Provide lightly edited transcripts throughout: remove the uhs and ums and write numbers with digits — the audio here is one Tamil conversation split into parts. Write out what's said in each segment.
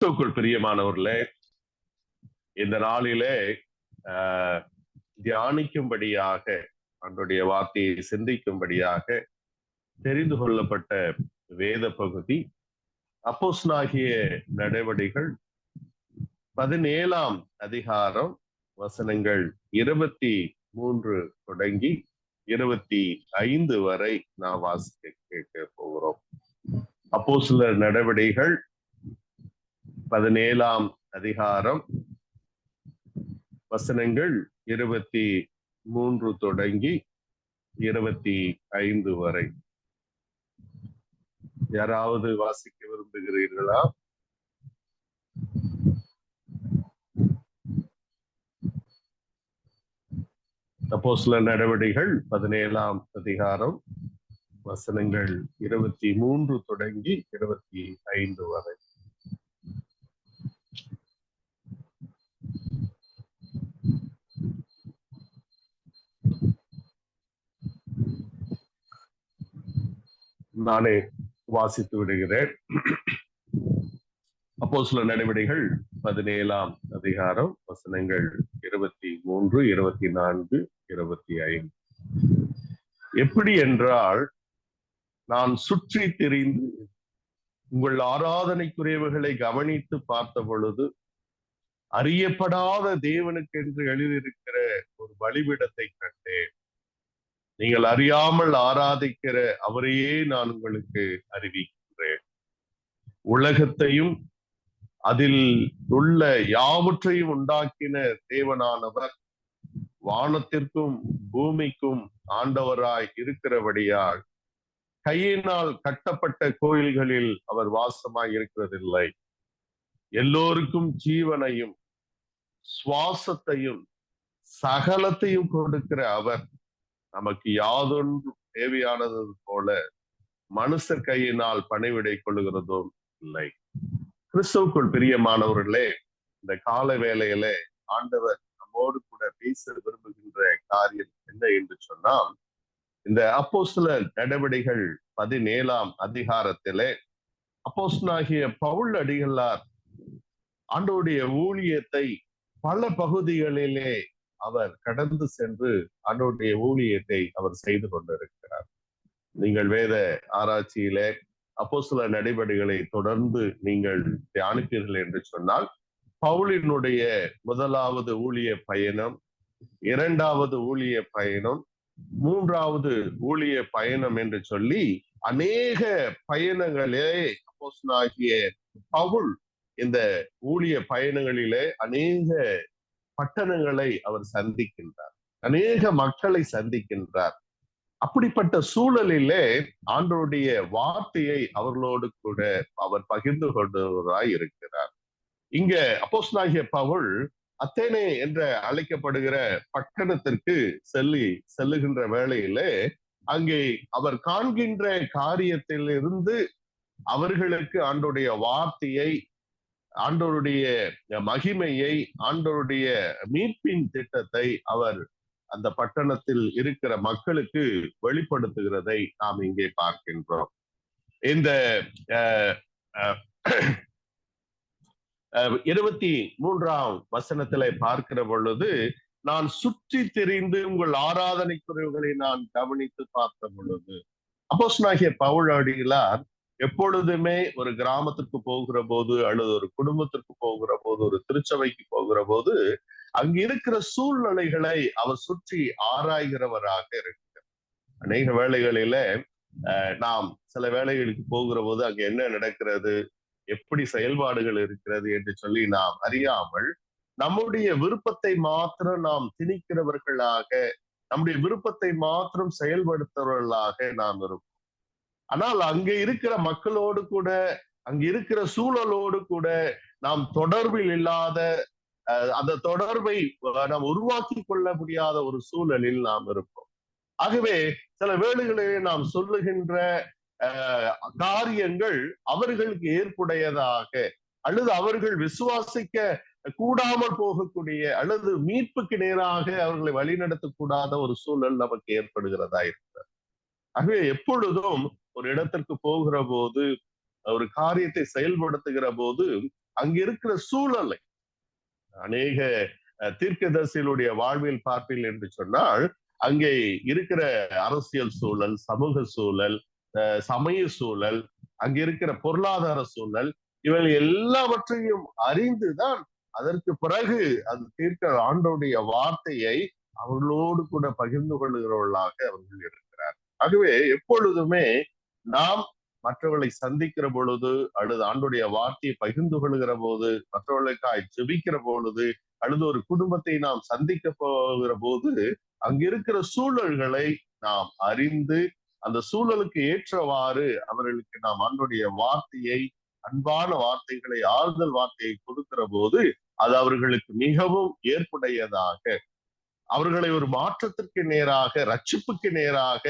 கிறிஸ்துவுக்குள் பிரியமானவர்களே, இந்த நாளிலே ஆஹ் தியானிக்கும்படியாக அவருடைய வார்த்தையை சிந்திக்கும்படியாக தெரிந்து கொள்ளப்பட்ட வேத பகுதி அப்போஸ்தலனாகிய நடவடிக்கைகள் 17ஆம் அதிகாரம் வசனங்கள் 23 தொடங்கி 25 வரை நாம் வாசிக்க கேட்க போகிறோம். அப்போஸ்தலர் நடவடிக்கைகள் 17ஆம் அதிகாரம் வசனங்கள் 23 தொடங்கி 25 வரை. யாராவது வாசிக்க விரும்புகிறீர்களா? அப்போஸ்தலர் நடவடிக்கைகள் 17ஆம் அதிகாரம் வசனங்கள் 23 தொடங்கி 25 வரை. நானே வாசித்து விடுகிறேன். அப்போஸ்தலர் நடவடிக்கைகள் 17ஆம் அதிகாரம் வசனங்கள் 23, 24, 25. எப்படி என்றால், நான் சுற்றி திரிந்து உங்கள் ஆராதனைக்குரியவைகளை கவனித்து பார்த்த பொழுது அறியப்படாத தேவனுக்கென்று எழுதியிருக்கிற ஒரு பலிபீடத்தை கண்டேன். நீங்கள் அறியாமல் ஆராதிக்கிற அவரையே நான் உங்களுக்கு அறிவிக்கின்றேன். உலகத்தையும் அதில் உள்ள யாவற்றையும் உண்டாக்கின தேவனானவர் வானத்திற்கும் பூமிக்கும் ஆண்டவராய் இருக்கிறபடியால் கையினால் கட்டப்பட்ட கோயில்களில் அவர் வாசமாய் இருக்கிறதில்லை. எல்லோருக்கும் ஜீவனையும் சுவாசத்தையும் சகலத்தையும் கொடுக்கிற அவர் நமக்கு யாதொன்றும் தேவையானது போல மனுஷர் கையினால் பணிவிடை கொள்ளுகிறதும் இல்லை. கிறிஸ்துவுக்குள் பிரியமானவர்களே, இந்த கால வேளையில ஆண்டவர் நம்மோடு கூட பேச விரும்புகின்ற காரியம் என்ன என்று சொன்னால், இந்த அப்போஸ்தலர் நடவடிக்கைகள் 17ஆம் அதிகாரத்திலே அப்போஸ்தலனாகிய பவுல் அடிகளார் ஆண்டவருடைய ஊழியத்தை பல பகுதிகளிலே அவர் கடந்து சென்று ஆண்டவருடைய ஊழியத்தை அவர் செய்து கொண்டிருக்கிறார். நீங்கள் வேத ஆராய்ச்சியிலே அப்போஸ்தலர் நடவடிக்கைகளை தொடர்ந்து நீங்கள் தியானிப்பீர்கள் என்று சொன்னால், பவுலினுடைய முதலாவது ஊழிய பயணம், இரண்டாவது ஊழிய பயணம், மூன்றாவது ஊழிய பயணம் என்று சொல்லி அநேக பயணங்களே அப்போஸ்தலனாகிய பவுல் இந்த ஊழிய பயணங்களிலே அநேக பட்டணங்களை அவர் சந்திக்கின்றார், அநேக மக்களை சந்திக்கின்றார். அப்படிப்பட்ட சூழலிலே ஆண்டவருடைய வார்த்தையை அவர்களோடு கூட அவர் பகிர்ந்து கொண்டவராய் இருக்கிறார். இங்க அப்போஸ்தலனாகிய பவுல் அத்தேனே என்று அழைக்கப்படுகிற பட்டணத்திற்கு செல்லுகின்ற வேளையிலே அங்கே அவர் காண்கின்ற காரியத்திலிருந்து அவர்களுக்கு ஆண்டவருடைய வார்த்தையை, ஆண்டவருடைய மகிமையை, ஆண்டவருடைய மீட்பின் திட்டத்தை அவர் அந்த பட்டணத்தில் இருக்கிற மக்களுக்கு வெளிப்படுத்துகிறதை நாம் இங்கே பார்க்கின்றோம். இந்த 23ஆம் வசனத்திலே பார்க்கிற பொழுது, நான் சுற்றி திரிந்து உங்கள் ஆராதனைக்குரியவைகளை நான் கவனித்து பார்த்த பொழுது, அப்போஸ்தலனாகிய பவுல் அடிகளார் எப்பொழுதுமே ஒரு கிராமத்திற்கு போகிற போது, அல்லது ஒரு குடும்பத்திற்கு போகிற போது, ஒரு திருச்சபைக்கு போகிற போது, அங்க இருக்கிற சூழ்நிலைகளை அவர் சுற்றி ஆராய்கிறவராக இருக்கிறார். அநேக வேளைகளில நாம் சில வேளைகளுக்கு போகிற போது அங்க என்ன நடக்கிறது, எப்படி செயல்பாடுகள் இருக்கிறது என்று சொல்லி நாம் அறியாமல் நம்முடைய விருப்பத்தை மாத்திரம் நாம் திணிக்கிறவர்களாக, நம்முடைய விருப்பத்தை மாத்திரம் செயல்படுத்துறவர்களாக நாம் இருப்போம். ஆனால் அங்க இருக்கிற மக்களோடு கூட, அங்க இருக்கிற சூழலோடு கூட நாம் தொடர்பில் இல்லாத, அந்த தொடர்பை நாம் உருவாக்கி கொள்ள முடியாத ஒரு சூழலில் நாம் இருப்போம். ஆகவே சில வேளைகளிலே நாம் சொல்லுகின்ற காரியங்கள் அவர்களுக்கு ஏற்புடையதாக, அல்லது அவர்கள் விசுவாசிக்க கூடாமல் போகக்கூடிய, அல்லது மீட்புக்கு நேராக அவர்களை வழிநடத்தக்கூடாத ஒரு சூழல் நமக்கு ஏற்படுகிறதா இருக்கிறது. ஆகவே எப்பொழுதும் ஒரு இடத்திற்கு போகிற போது, ஒரு காரியத்தை செயல்படுத்துகிற போது அங்க இருக்கிற சூழலை அநேக தீர்க்கதரிசிகளுடைய வாழ்வில் பார்ப்பீர்கள் என்று சொன்னால், அங்கே இருக்கிற அரசியல் சூழல், சமூக சூழல், சமய சூழல், அங்க இருக்கிற பொருளாதார சூழல், இவர்கள் எல்லாவற்றையும் அறிந்துதான் அதற்கு பிறகு அது தீர்க்க ஆண்டோடைய வார்த்தையை அவர்களோடு கூட பகிர்ந்து கொள்ளுகிறவர்களாக அவர்கள் இருக்கிறார். ஆகவே எப்பொழுதுமே நாம் மற்றவர்களை சந்திக்கிற பொழுது அல்லது ஆண்டுடைய வார்த்தையை பகிர்ந்து கொள்கிற போது, மற்றவர்களுக்காய் ஜெபிக்கிற பொழுது அல்லது ஒரு குடும்பத்தை நாம் சந்திக்க போகிற போது அங்க இருக்கிற சூழல்களை நாம் அறிந்து அந்த சூழலுக்கு ஏற்றவாறு அவர்களுக்கு நாம் ஆண்டுடைய வார்த்தையை, அன்பான வார்த்தைகளை, ஆறுதல் வார்த்தையை கொடுக்கிற போது அது அவர்களுக்கு மிகவும் ஏற்புடையதாக, அவர்களை ஒரு மாற்றத்திற்கு நேராக, ரட்சிப்புக்கு நேராக,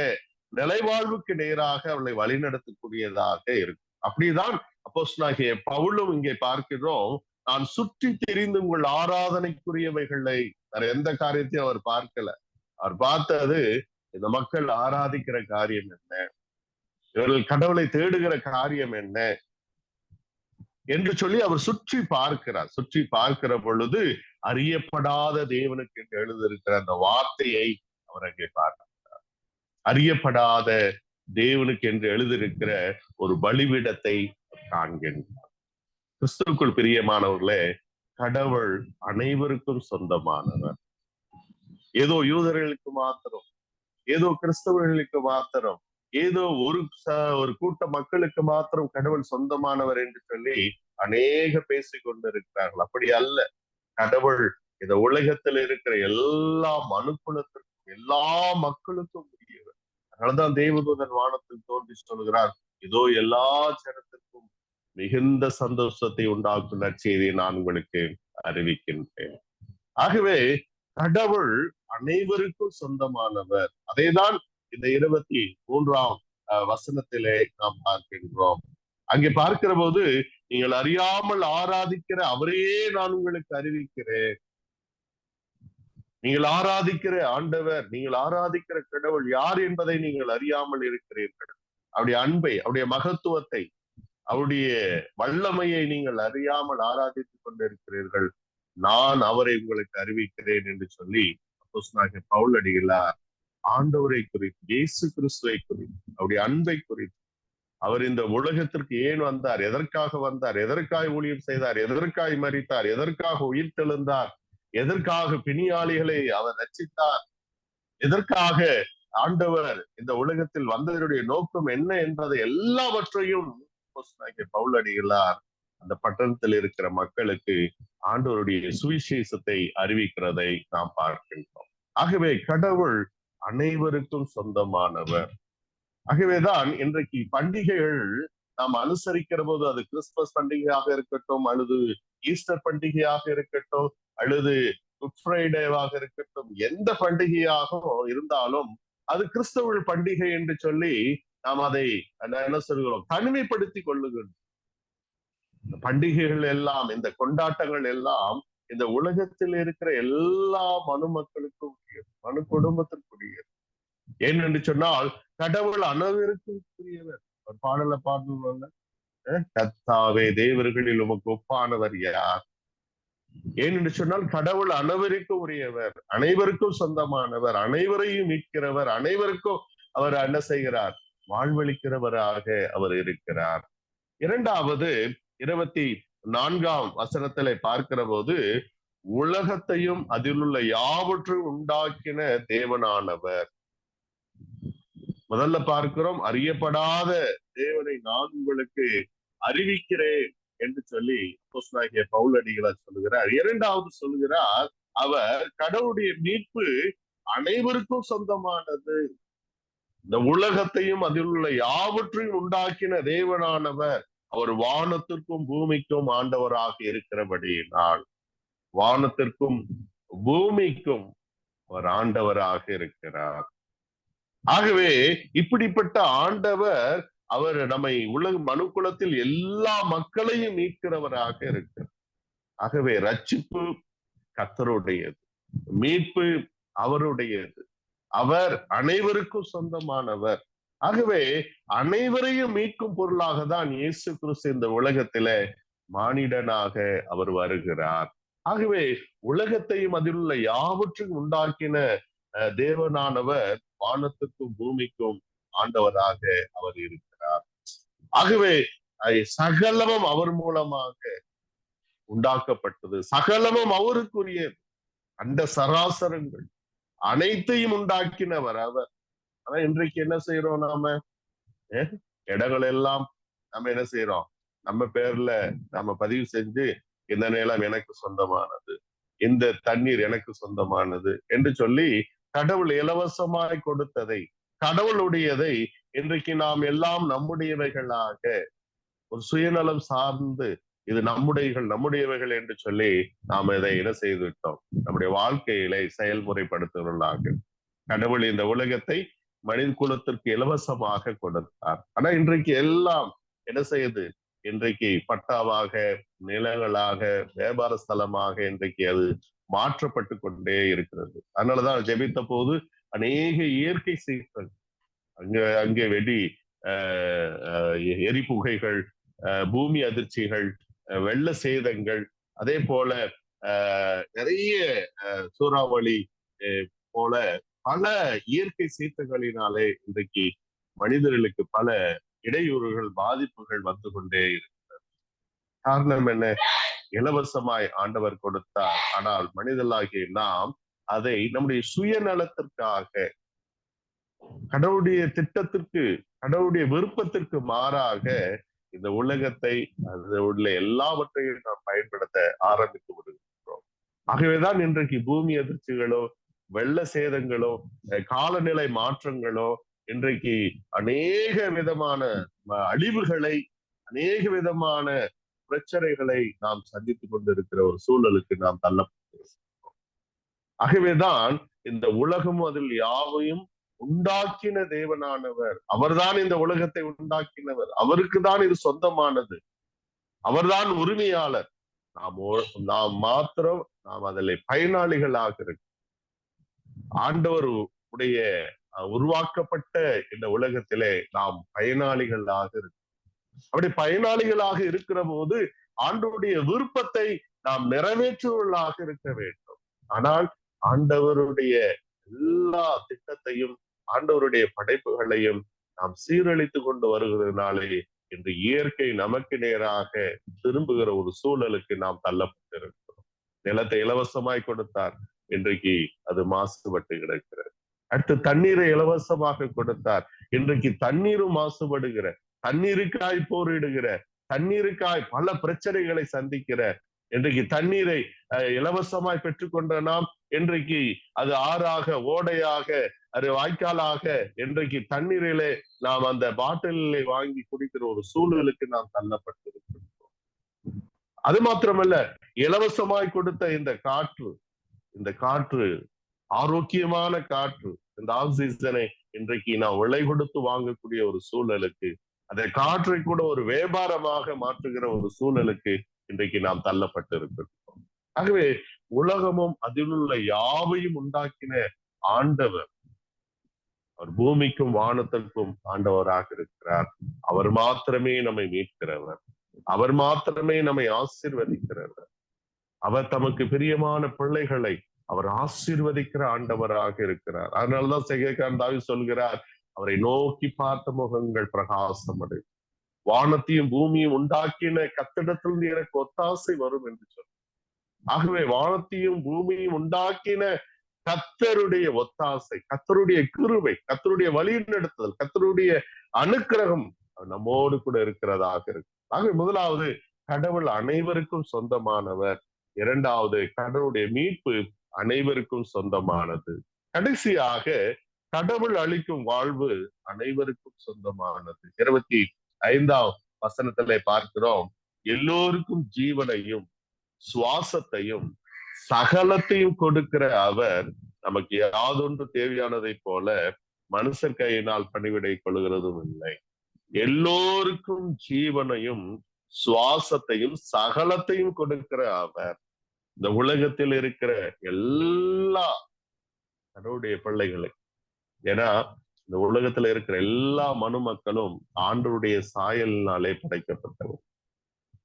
நிலைவாழ்வுக்கு நேராக அவர்களை வழிநடத்தக்கூடியதாக இருக்கும். அப்படிதான் அப்போஸ்தலனாகிய பவுலும் இங்கே பார்க்கிறோம். நான் சுற்றி தெரிந்து உங்கள் ஆராதனைக்குரியவைகளை, வேற எந்த காரியத்தையும் அவர் பார்க்கல. அவர் பார்த்தது இந்த மக்கள் ஆராதிக்கிற காரியம் என்ன, இவர்கள் கடவுளை தேடுகிற காரியம் என்ன என்று சொல்லி அவர் சுற்றி பார்க்கிறார். சுற்றி பார்க்கிற பொழுது அறியப்படாத தேவனுக்கு என்று எழுதியிருக்கிற அந்த வார்த்தையை அவர் அங்கே பார்க்கிறார். அறியப்படாத தேவனுக்கு என்று எழுதியிருக்கிற ஒரு பலிபீடத்தை காண்கின்றார். கிறிஸ்துவுக்குள் பிரியமானவர்களே, கடவுள் அனைவருக்கும் சொந்தமானவர். ஏதோ யூதர்களுக்கு மாத்திரம், ஏதோ கிறிஸ்தவர்களுக்கு மாத்திரம், ஏதோ ஒரு கூட்ட மக்களுக்கு மாத்திரம் கடவுள் சொந்தமானவர் என்று சொல்லி அநேக பேசிக் கொண்டிருக்கிறார்கள். அப்படி அல்ல. கடவுள் இந்த உலகத்தில் இருக்கிற எல்லா மனுக்குலத்திற்கும், எல்லா மக்களுக்கும் உரியவர். அதனாலதான் தேவதூதன் வானத்தில் தோன்றி சொல்கிறார், இதோ எல்லா ஜனத்திற்கும் மிகுந்த சந்தோஷத்தை உண்டாக்கும் நற்செய்தியை நான் உங்களுக்கு அறிவிக்கின்றேன். ஆகவே கடவுள் அனைவருக்கும் சொந்தமானவர். அதேதான் இந்த 23ஆம் வசனத்திலே நாம் பார்க்கின்றோம். அங்கே பார்க்கிற போது, நீங்கள் அறியாமல் ஆராதிக்கிற அவரையே நான் உங்களுக்கு அறிவிக்கிறேன். நீங்கள் ஆராதிக்கிற ஆண்டவர், நீங்கள் ஆராதிக்கிற கடவுள் யார் என்பதை நீங்கள் அறியாமல் இருக்கிறீர்கள். அவருடைய அன்பை, அவருடைய மகத்துவத்தை, அவருடைய வல்லமையை நீங்கள் அறியாமல் ஆராதித்துக் கொண்டிருக்கிறீர்கள். நான் அவரை உங்களுக்கு அறிவிக்கிறேன் என்று சொல்லி அப்போஸ்தலனாகிய பவுல் அடிகளார் ஆண்டவரை குறித்து, இயேசு கிறிஸ்துவை குறித்து, அவருடைய அன்பை குறித்து, அவர் இந்த உலகத்திற்கு ஏன் வந்தார், எதற்காக வந்தார், எதற்காக ஊழியம் செய்தார், எதற்காக மரித்தார், எதற்காக உயிர் தெழுந்தார், எதற்காக பிணியாளிகளை அவர் ரட்சித்தார், எதற்காக ஆண்டவர் இந்த உலகத்தில் வந்ததனுடைய நோக்கம் என்ன என்பதை எல்லாவற்றையும் பவுல் அடிகளார் அந்த பட்டணத்தில் இருக்கிற மக்களுக்கு ஆண்டவருடைய சுவிசேஷத்தை அறிவிக்கிறதை நாம் பார்க்கின்றோம். ஆகவே கடவுள் அனைவருக்கும் சொந்தமானவர். ஆகவேதான் இன்றைக்கு பண்டிகைகள் நாம் அனுசரிக்கிற போது, அது கிறிஸ்துமஸ் பண்டிகையாக இருக்கட்டும், அல்லது ஈஸ்டர் பண்டிகையாக இருக்கட்டும், அல்லது குட் ஃப்ரைடேவாக இருக்கட்டும், எந்த பண்டிகையாக இருந்தாலும் அது கிறிஸ்தவ பண்டிகை என்று சொல்லி நாம் அதை என்ன சொல்கிறோம், தனிமைப்படுத்தி கொள்ளுகிறோம். இந்த பண்டிகைகள் எல்லாம், இந்த கொண்டாட்டங்கள் எல்லாம் இந்த உலகத்தில் இருக்கிற எல்லா மனு மக்களுக்கும் உரியது, மனு குடும்பத்திற்குரியது. ஏனென்று சொன்னால் கடவுள் அனைவருக்கும் உரியவர். ஒரு பாடல பாடல, கர்த்தாவே தேவர்களில் உமக்கு ஒப்பானவர் யார்? ஏனென்று சொன்னால் கடவுள் அனைவருக்கும் உரியவர், அனைவருக்கும் சொந்தமானவர், அனைவரையும் மீட்கிறவர், அனைவருக்கும் அவர் என்ன செய்கிறார், வாழ்வளிக்கிறவராக அவர் இருக்கிறார். இரண்டாவது 24ஆம் வசனத்திலே பார்க்கிற போது, உலகத்தையும் அதில் உள்ள யாவற்றையும் உண்டாக்கின தேவனானவர். முதல்ல பார்க்கிறோம், அறியப்படாத தேவனை நான் உங்களுக்கு அறிவிக்கிறேன் என்று சொல்லி அப்போஸ்தலனாகிய பவுல் அடிகளார் சொல்லுகிறார். இரண்டாவது சொல்லுகிறார், அவர் கடவுளுடைய மீட்பு அனைவருக்கும் சொந்தமானது. இந்த உலகத்தையும் அதில் உள்ள யாவற்றையும் உண்டாக்கின தேவனானவர் அவர் வானத்திற்கும் பூமிக்கும் ஆண்டவராக இருக்கிறபடியினால், வானத்திற்கும் பூமிக்கும் அவர் ஆண்டவராக இருக்கிறார். ஆகவே இப்படிப்பட்ட ஆண்டவர் அவர் நம்மை உலக மனுக்குலத்தில் எல்லா மக்களையும் மீட்கிறவராக இருக்கிறார். ஆகவே ரட்சிப்பு கர்த்தருடையது, மீட்பு அவருடையது, அவர் அனைவருக்கும் சொந்தமானவர். ஆகவே அனைவரையும் மீட்கும் பொருளாக தான் இயேசு கிறிஸ்து இந்த உலகத்தில மானிடனாக அவர் வருகிறார். ஆகவே உலகத்தையும் அதில் உள்ள யாவற்றையும் உண்டாக்கின தேவனானவர் வானத்துக்கும் பூமிக்கும் ஆண்டவராக அவர் இருக்கிறார். ஆகவே சகலமும் அவர் மூலமாக உண்டாக்கப்பட்டது, சகலமும் அவருக்குரிய அந்த சராசரங்கள் அனைத்தையும் உண்டாக்கினவர் அவர். ஆனா இன்றைக்கு என்ன செய்யறோம் நாம? இடங்கள் எல்லாம் நம்ம என்ன செய்யறோம்? நம்ம பேர்ல நம்ம பதிவு செஞ்சு இந்த நிலம் எனக்கு சொந்தமானது, இந்த தண்ணீர் எனக்கு சொந்தமானது என்று சொல்லி கடவுள் இலவசமாய் கொடுத்ததை, கடவுளுடையதை இன்றைக்கு நாம் எல்லாம் நம்முடையவைகளாக ஒரு சுயநலம் சார்ந்து இது நம்முடையவைகள் என்று சொல்லி நாம் இதை என்ன செய்து விட்டோம்? நம்முடைய வாழ்க்கையில செயல்முறைப்படுத்துவர்களாக. கடவுள் இந்த உலகத்தை மனித குலத்திற்கு இலவசமாக கொடுத்தார். ஆனா இன்றைக்கு எல்லாம் என்ன செய்யுது? இன்றைக்கு பட்டாவாக, நிலங்களாக, வியாபார ஸ்தலமாக இன்றைக்கு அது மாற்றப்பட்டு கொண்டே இருக்கிறது. அதனாலதான் ஜெபித்த போது அநேக இயற்கை சீற்றங்கள், அங்கே வெடி எரிப்புகைகள், பூமி அதிர்ச்சிகள், வெள்ள சேதங்கள், அதே போல நிறைய சூறாவளி போல பல இயற்கை சீற்றங்களினாலே இன்றைக்கு மனிதர்களுக்கு பல இடையூறுகள், பாதிப்புகள் வந்து கொண்டே இருக்கிறது. காரணம் என்ன? இலவசமாய் ஆண்டவர் கொடுத்தார். ஆனால் மனிதர்களாகிய நாம் அதை நம்முடைய சுயநலத்திற்காக, கடவுளுடைய திட்டத்திற்கு, கடவுளுடைய விருப்பத்திற்கு மாறாக இந்த உலகத்தை, அது உள்ள எல்லாவற்றையும் நாம் பயன்படுத்த ஆரம்பித்து விடுகின்றோம். ஆகவேதான் இன்றைக்கு பூமி அதிர்ச்சிகளோ, வெள்ள சேதங்களோ, காலநிலை மாற்றங்களோ இன்றைக்கு அநேக விதமான அழிவுகளை, அநேக விதமான பிரச்சனைகளை நாம் சந்தித்துக் கொண்டிருக்கிற ஒரு சூழலுக்கு நாம் தள்ளப்பட்டிருக்கிறோம். ஆகவேதான் இந்த உலகம் அதில் யாவையும் உண்டாக்கின தேவனானவர், அவர்தான் இந்த உலகத்தை உண்டாக்கினவர், அவருக்கு தான் இது சொந்தமானது, அவர்தான் உரிமையாளர். நாம் மாத்திரம் நாம் அதில் பயனாளிகளாக இருக்கு. ஆண்டவர் உடைய உருவாக்கப்பட்ட இந்த உலகத்திலே நாம் பயனாளிகளாக இருக்கு. அப்படி பயனாளிகளாக இருக்கிற போது ஆண்டவருடைய விருப்பத்தை நாம் நிறைவேற்றுவர்களாக இருக்க வேண்டும். ஆனால் ஆண்டவருடைய எல்லா திட்டத்தையும், ஆண்டவருடைய படைப்புகளையும் நாம் சீரழித்து கொண்டு வருகிறதுனாலே இன்று இயற்கை நமக்கு நேராக திரும்புகிற ஒரு சூழலுக்கு நாம் தள்ளப்பட்டிருக்கிறோம். நிலத்தை இலவசமாய் கொடுத்தார், இன்றைக்கு அது மாசுபட்டு கிடக்கிறது. அடுத்து தண்ணீரை இலவசமாக கொடுத்தார், இன்றைக்கு தண்ணீரும் மாசுபடுகிற, தண்ணீருக்காய் போரிடுகிற, தண்ணீருக்காய் பல பிரச்சனைகளை சந்திக்கிற, இன்றைக்கு தண்ணீரை இலவசமாய் பெற்றுக்கொண்ட நாம் இன்றைக்கு அது ஆறாக, ஓடையாக, அது வாய்க்காலாக, இன்றைக்கு தண்ணீரிலே நாம் அந்த பாட்டிலை வாங்கி குடிக்கிற ஒரு சூழலுக்கு நாம் தள்ளப்பட்டிருக்கிறோம். அது மாத்திரமல்ல, இலவசமாய் கொடுத்த இந்த காற்று ஆரோக்கியமான காற்று, இந்த ஆக்சிஜனை இன்றைக்கு நாம் விலை கொடுத்து வாங்கக்கூடிய ஒரு சூழலுக்கு, அந்த காற்றை கூட ஒரு வியாபாரமாக மாற்றுகிற ஒரு சூழலுக்கு இன்றைக்கு நாம் தள்ளப்பட்டிருக்கிறோம். ஆகவே உலகமும் அதில் உள்ள யாவையும் உண்டாக்கின ஆண்டவர், அவர் பூமிக்கும் வானத்திற்கும் ஆண்டவராக இருக்கிறார். அவர் மாத்திரமே நம்மை மீட்கிறவர், அவர் மாத்திரமே நம்மை ஆசீர்வதிக்கிறவர். அவர் தமக்கு பிரியமான பிள்ளைகளை அவர் ஆசீர்வதிக்கிற ஆண்டவராக இருக்கிறார். அதனாலதான் செகேக்காரன் தாவீது சொல்கிறார், அவரை நோக்கி பார்த்த முகங்கள் பிரகாசம் அடையும், வானத்தையும் பூமியும் உண்டாக்கின கத்திடத்திலிருந்து எனக்கு ஒத்தாசை வரும் என்று சொல். ஆகவே வானத்தையும் பூமியும் உண்டாக்கின கர்த்தருடைய ஒத்தாசை, கர்த்தருடைய கிருபை, கர்த்தருடைய வழிநடத்துதல், கர்த்தருடைய அனுக்கிரகம் நம்மோடு கூட இருக்கிறதாக இருக்கு. ஆகவே முதலாவது, கடவுள் அனைவருக்கும் சொந்தமானவர். இரண்டாவது, கடவுளுடைய மீட்பு அனைவருக்கும் சொந்தமானது. கடைசியாக, கடவுள் அளிக்கும் வாழ்வு அனைவருக்கும் சொந்தமானது. 25ஆம் வசனத்திலே பார்க்கிறோம், எல்லோருக்கும் ஜீவனையும் சுவாசத்தையும் சகலத்தையும் கொடுக்கிற அவர் நமக்கு யாதொன்று தேவையானதை போல மனுஷர் கையினால் பணிவிடை கொள்கிறதும் இல்லை. எல்லோருக்கும் ஜீவனையும் சுவாசத்தையும் சகலத்தையும் கொடுக்கிற அவர் இந்த உலகத்தில் இருக்கிற எல்லா கடவுளுடைய பிள்ளைகளை, ஏன்னா இந்த உலகத்துல இருக்கிற எல்லா மனு மக்களும் ஆண்டவருடைய சாயலினாலே படைக்கப்பட்டவர்.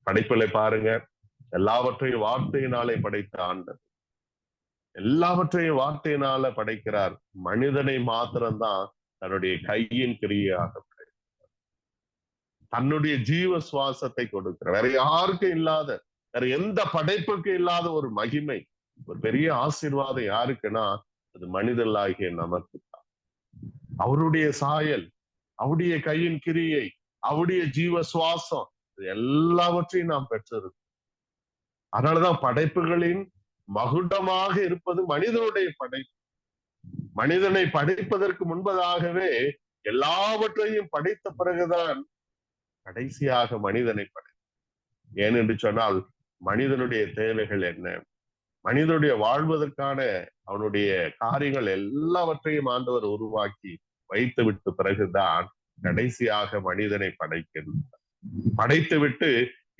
படைப்புகளை பாருங்க, எல்லாவற்றையும் வார்த்தையினாலே படைத்த ஆண்டவர், எல்லாவற்றையும் வார்த்தையினால படைக்கிறார். மனிதனை மாத்திரம்தான் தன்னுடைய கையின் கிரியாக தன்னுடைய ஜீவ சுவாசத்தை கொடுக்கிறார். வேற யாருக்கும் இல்லாத, வேற எந்த படைப்புக்கும் இல்லாத ஒரு மகிமை, ஒரு பெரிய ஆசீர்வாதம் யாருக்குன்னா அது மனிதர்களாகிய நமக்கு. அவருடைய சாயல், அவருடைய கையின் கிரியை, அவருடைய ஜீவ சுவாசம் எல்லாவற்றையும் நாம் பெற்றிருக்கோம். அதனாலதான் படைப்புகளின் மகுடமாக இருப்பது மனிதனுடைய படைப்பு. மனிதனை படைப்பதற்கு முன்பதாகவே எல்லாவற்றையும் படைத்த பிறகுதான் கடைசியாக மனிதனை படை. ஏனென்று சொன்னால் மனிதனுடைய தேவைகள் என்ன, மனிதனுடைய வாழ்வதற்கான அவனுடைய காரியங்கள் எல்லாவற்றையும் ஆண்டவர் உருவாக்கி வைத்து விட்ட பிறகுதான் கடைசியாக மனிதனை படைக்கின்றார். படைத்து விட்டு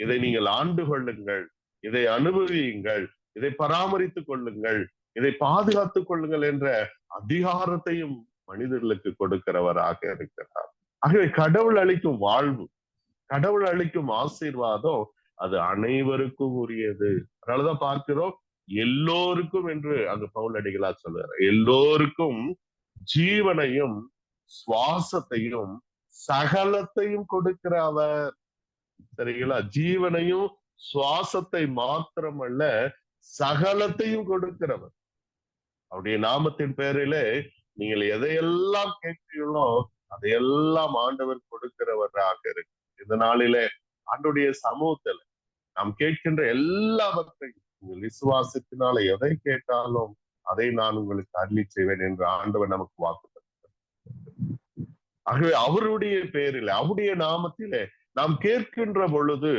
இதை நீங்கள் ஆண்டு கொள்ளுங்கள், இதை அனுபவியுங்கள், இதை பராமரித்துக் கொள்ளுங்கள், இதை பாதுகாத்துக் கொள்ளுங்கள் என்ற அதிகாரத்தையும் மனிதர்களுக்கு கொடுக்கிறவராக இருக்கிறார். ஆகவே கடவுள் அளிக்கும் வாழ்வு, கடவுள் அளிக்கும் ஆசீர்வாதம் அது அனைவருக்கும் உரியது. அதனாலதான் பார்க்கிறோம், எல்லோருக்கும் என்று அங்கு பவுல் அடிகளார் சொல்றார். எல்லோருக்கும் ஜீவனையும் சுவாசத்தையும் சகலத்தையும் கொடுக்கிற அவர். சரிங்களா? ஜீவனையும் சுவாசத்தை மாத்திரமல்ல, சகலத்தையும் கொடுக்கிறவர். அவருடைய நாமத்தின் பேரிலே நீங்கள் எதையெல்லாம் கேட்கிறீர்களோ அதையெல்லாம் ஆண்டவர் கொடுக்கிறவராக இருக்கு. இந்த நாளிலே ஆண்டுடைய சமூகத்துல நாம் கேட்கின்ற எல்லாவற்றையும் நீங்கள் விசுவாசத்தினால எதை கேட்டாலும் அதை நான் உங்களுக்கு அருளி செய்வேன் என்று ஆண்டவர் நமக்கு வாக்கு. ஆகவே அவருடைய பேரில், அவருடைய நாமத்திலே நாம் கேட்கின்ற பொழுது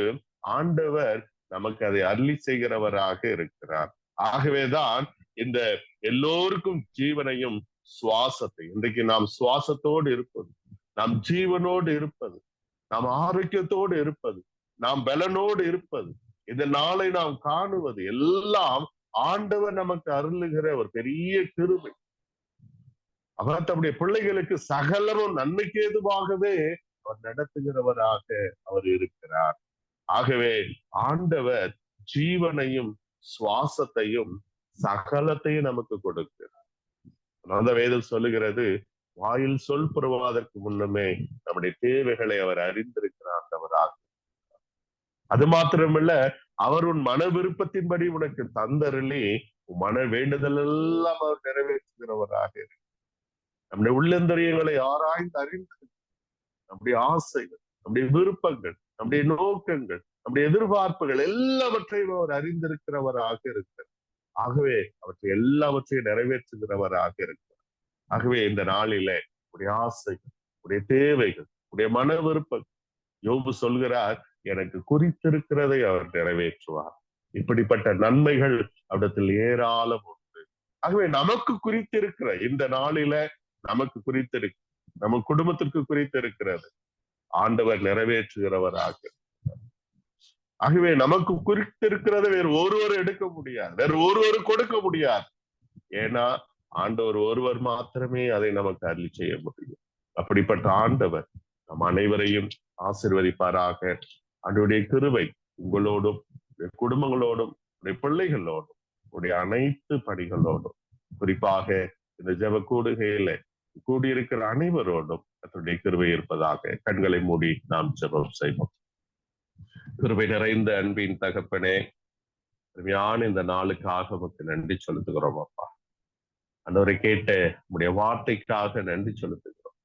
ஆண்டவர் நமக்கு அதை அருளி செய்கிறவராக இருக்கிறார். ஆகவேதான் இந்த எல்லோருக்கும் ஜீவனையும் சுவாசத்தை, இன்றைக்கு நாம் சுவாசத்தோடு இருப்பது, நாம் ஜீவனோடு இருப்பது, நாம் ஆரோக்கியத்தோடு இருப்பது, நாம் பலனோடு இருப்பது, இந்த நாளை நாம் காணுவது எல்லாம் ஆண்டவர் நமக்கு அருளுகிற ஒரு பெரிய கிருபை. அவர் தம்முடைய பிள்ளைகளுக்கு சகலரும் நன்மைக்கு ஏதுவாகவே அவர் நடத்துகிறவராக அவர் இருக்கிறார். ஆகவே ஆண்டவர் ஜீவனையும் சுவாசத்தையும் சகலத்தையும் நமக்கு கொடுக்கிறார். அந்த வேதம் சொல்லுகிறது, வாயில் சொல் புறவாதற்கு முன்னமே நம்முடைய தேவைகளை அவர் அறிந்திருக்கிறார். அது மாத்திரமல்ல, அவர் உன் மன விருப்பத்தின்படி உனக்கு தந்தருளி உன் மன வேண்டுதல் எல்லாம் அவர் நிறைவேற்றுகிறவராக இருக்கிறார். நம்முடைய உள்ளந்தரியங்களை ஆராய்ந்து அறிந்து நம்முடைய ஆசைகள், நம்முடைய விருப்பங்கள், நம்முடைய நோக்கங்கள், நம்முடைய எதிர்பார்ப்புகள் எல்லாவற்றையும் அவர் அறிந்திருக்கிறவராக இருக்கிறார். ஆகவே அவற்றை எல்லாவற்றையும் நிறைவேற்றுகிறவராக இருக்கிறார். ஆகவே இந்த நாளிலே உடைய ஆசைகள், உடைய தேவைகள், உடைய மன விருப்பங்கள், யோபு சொல்கிறார், எனக்கு குறித்திருக்கிறதை அவர் நிறைவேற்றுவார். இப்படிப்பட்ட நன்மைகள் அவரிடத்தில் ஏராளம் உண்டு. ஆகவே நமக்கு குறித்திருக்கிற இந்த நாளில நமக்கு குறித்திருக்கு, நம்ம குடும்பத்திற்கு குறித்திருக்கிறது ஆண்டவர் நிறைவேற்றுகிறவராக. ஆகவே நமக்கு குறித்திருக்கிறத வேறு ஒருவர் எடுக்க முடியாது, வேறு ஒருவர் கொடுக்க முடியாது. ஏன்னா ஆண்டவர் ஒருவர் மாத்திரமே அதை நமக்கு அருளி செய்ய முடியும். அப்படிப்பட்ட ஆண்டவர் நம் அனைவரையும் ஆசீர்வதிப்பாராக. ஆண்டவருடைய கிருபை உங்களோடும், குடும்பங்களோடும், பிள்ளைகளோடும், உடைய அனைத்து பணிகளோடும், குறிப்பாக இந்த ஜெப கூடுகையில கூடியிருக்கிற அனைவரோடும் அதனுடைய கிருபை இருப்பதாக. கண்களை மூடி நாம் ஜெபம் செய்வோம். கிருபை நிறைந்த அன்பின் தகப்பனே, அருமையான இந்த நாளுக்காக உமக்கு நன்றி செலுத்துகிறோம் அப்பா. ஆண்டவரை கேட்ட உடைய வார்த்தைக்காக நன்றி செலுத்துகிறோம்.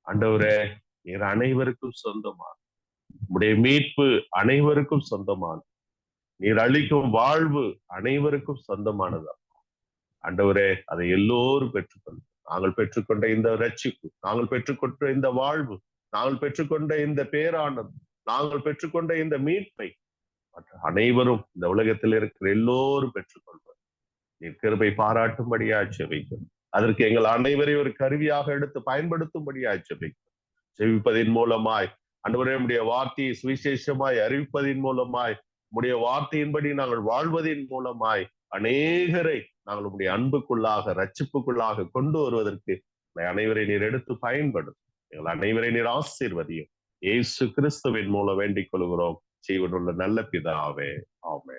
ஆண்டவரே, நீர் அனைவருக்கும் சொந்தமான, உடைய மீட்பு அனைவருக்கும் சொந்தமான, நீர் அளிக்கும் வாழ்வு அனைவருக்கும் சொந்தமானது. ஆண்டவரே, அதை எல்லோரும் பெற்றுக்கொள்ள, நாங்கள் பெற்றுக்கொண்ட இந்த ரட்சிப்பு, நாங்கள் பெற்றுக்கொண்ட இந்த வாழ்வு, நாங்கள் பெற்றுக்கொண்ட இந்த பேரானது, நாங்கள் பெற்றுக்கொண்ட இந்த மீட்பை மற்ற அனைவரும் இந்த உலகத்தில் இருக்கிற எல்லோரும் பெற்றுக்கொள்வார். நீர் கிருபை பாராட்டும்படியாய் ஜெபிக்கிறோம். அதற்கு எங்கள் அனைவரையும் ஒரு கருவியாக எடுத்து பயன்படுத்தும்படியாய் ஜெபிக்கிறோம். ஜெபிப்பதின் மூலமாய் ஆண்டவரே, உம்முடைய வார்த்தையை சுவிசேஷமாய் அறிவிப்பதின் மூலமாய், உம்முடைய வார்த்தையின்படி நாங்கள் வாழ்வதின் மூலமாய் அநேகரை நாங்கள் உம்முடைய அன்புக்குள்ளாக, ரட்சிப்புக்குள்ளாக கொண்டு வருவதற்கு அனைவரை நீர் எடுத்து பயன்படும். எங்கள் அனைவரை நீர் ஆசீர்வதியும். இயேசு கிறிஸ்துவின் மூலம் வேண்டிக் கொள்கிறோம் ஜீவனுள்ள நல்ல பிதாவே, ஆமென்.